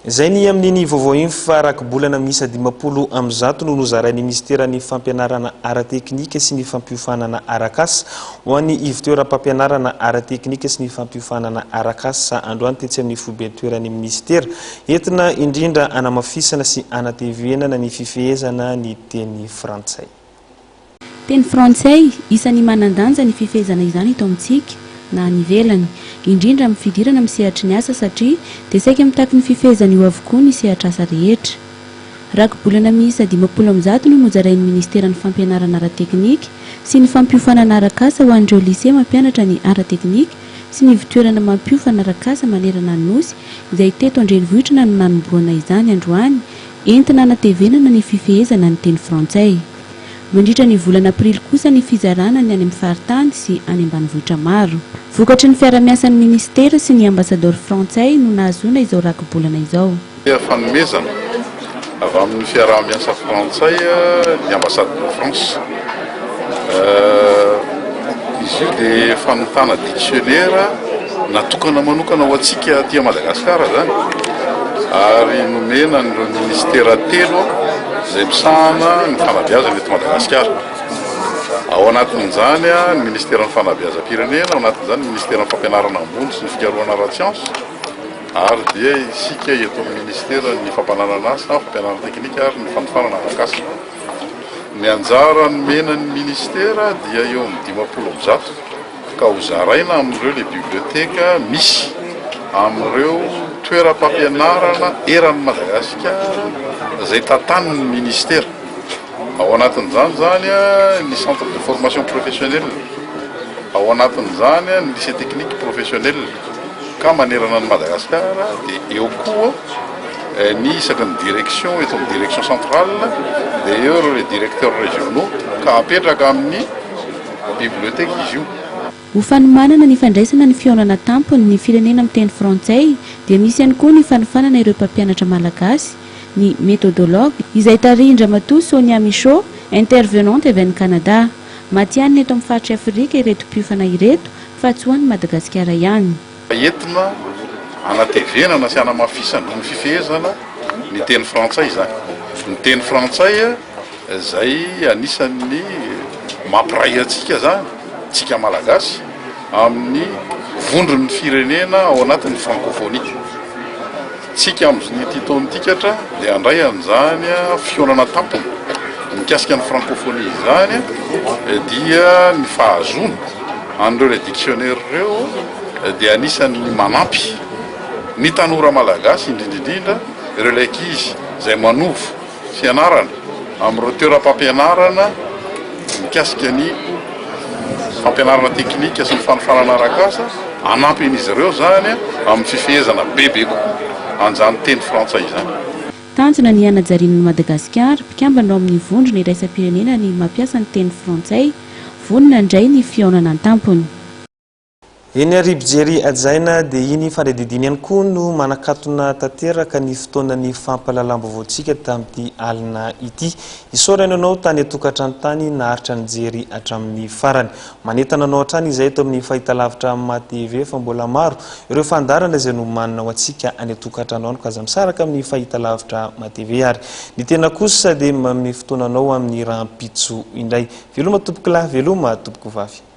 Zay ny amin'ny vovoim farakibolana misa dimapolo amzato no nozarain'ny ministerany fampianarana ara-teknika sy ny fampiofanana arakasa ho an'ny ivitoeram-pampianarana ara-teknika sy ny fampiofanana arakasa androany tetsy amin'ny foibe toeran'ny ministera entina indrindra anamafisana sy anatevenana ny fifehezana ny teny frantsay. Teny frantsay isan'ny manandanja ny fifehezana izany ito amintsika na ny velany indrindra amin'ny fidirana amin'ny sehatra ny asa satria dia saika mitaky ny fifehezana io avokoa ny sehatra asa rehetra. Rakobolana miisa 10 no nozarain'ny ministeran'ny fampianarana ara-teknika sy ny fampiofanana arakasa ho an'ireo lycée mampianatra ny ara-teknika sy ny ivitoerana mampiofana arakasa manerana ny nosy izay teto Andrenivohitra no nanomboana izany androany entina anatevenana ny fifehezana ny teny frantsay. Mandritra ny volana aprily kosa ny fizarana ny any amin'ny faritany sy any ambanivohitra maro. Vokatry ny fiara-miasan'ny ministera sy ny ambassadeur frantsay no nahazoana izao rakobolana izao. Fanomezana avy amin'ny fiara-miasa frantsay ny ambassade de France. Izy io dia fanotana dictionnaire natokana manokana ho antsika aty Madagasikara zany. Ary nomena ny ministera telo izay misahana ny fanabeazana eto Madagasikara. Ao anatin'izany ny ministeran'ny fanabeazam-pirenena, ao anatin'izany ny ministeran'ny fampianarana ambony sy ny fikarohana ara-tsiansa, ary dia isika eto amin'ny ministera ny fampianarana asa, fampianarana teknika ary ny fanofanana arakasa. Ny anjara nomena ny ministera dia eo amin'ny 10 ka ho zaraina amin'ireo le biblioteka misy amin'ireo toeram-pampianarana eran'ny Madagasikara izay tantanin'ny ministera. Ao anatin'izany zany ny centre de formation professionnelle, ao anatin'izany ny lycée technique professionnel ka manerana ny Madagasikara, dia eo koa ny isaky ny direction eto amin'ny direction centrale dia eo ireo les directeurs régionaux ka apetraka amin'ny biblioteka izy io. Ho fanomanana ny fandraisana ny fionana tampony ny firenena amin'ny teny frantsay dia misy ihany koa ny fanofanana ireo mpampianatra malagasy ny méthodologue izay tarindra matoa Sonia Michaud, intervenante avy any Canada. Matianina eto amin'ny faritry Afrika ireto mpiofana ireto fa tsy ho an'ny Madagasikara ihany. Entina anatevenana sy anamafisana ny fifehezana ny teny frantsay zany. Ny teny frantsay izay anisan'ny mampiray antsika zany, tsika malagasy amin'ny vondron'ny firenena ao anatin'ny francophonie. Tsika amin'ity taontikatra dia andray an'izany fionana tampony mikasika ny francophonie izany dia ny fahazoana an'ireo le dictionnaire ireo dia anisan'ny manampy ny tanora malagasy indrindrindrindra ireo le ankizy izay manovo fianarana amin'ireo toeram-pampianarana mikasika ny fampianarana teknika sy ny fanofanana arakasa, anampin'izy ireo zany amin'ny fifehezana bebe koa an'izany teny frantsay izany. Tanjona ny hanajarian'ny Madagasikara mpikambana ao amin'ny vondrona iraisam-pirenena ny mampiasa ny teny frantsay, vonona indray ny fionana tampony. Eny Aribijery ajaina dia iny fanadidiny ihany koa no manakatona tanteraka ny fotoanan'ny fampahalalam-baovao-tsika tamin'ity alina ity. Isaorana ianao tany atokantrano tany naharitra ny jery hatramin'ny farany. Manentana anao hatrany izay eto amin'ny fahitalavitra MATV fa mbola maro ireo fandarana izay no manana ho antsika any atokantrano any ka aza misaraka amin'ny fahitalavitra MATV ary. Ny tena kosa dia amin'ny fotoananao amin'ny rahampitso indray. Veloma tompoko lahy, veloma tompoko vavy.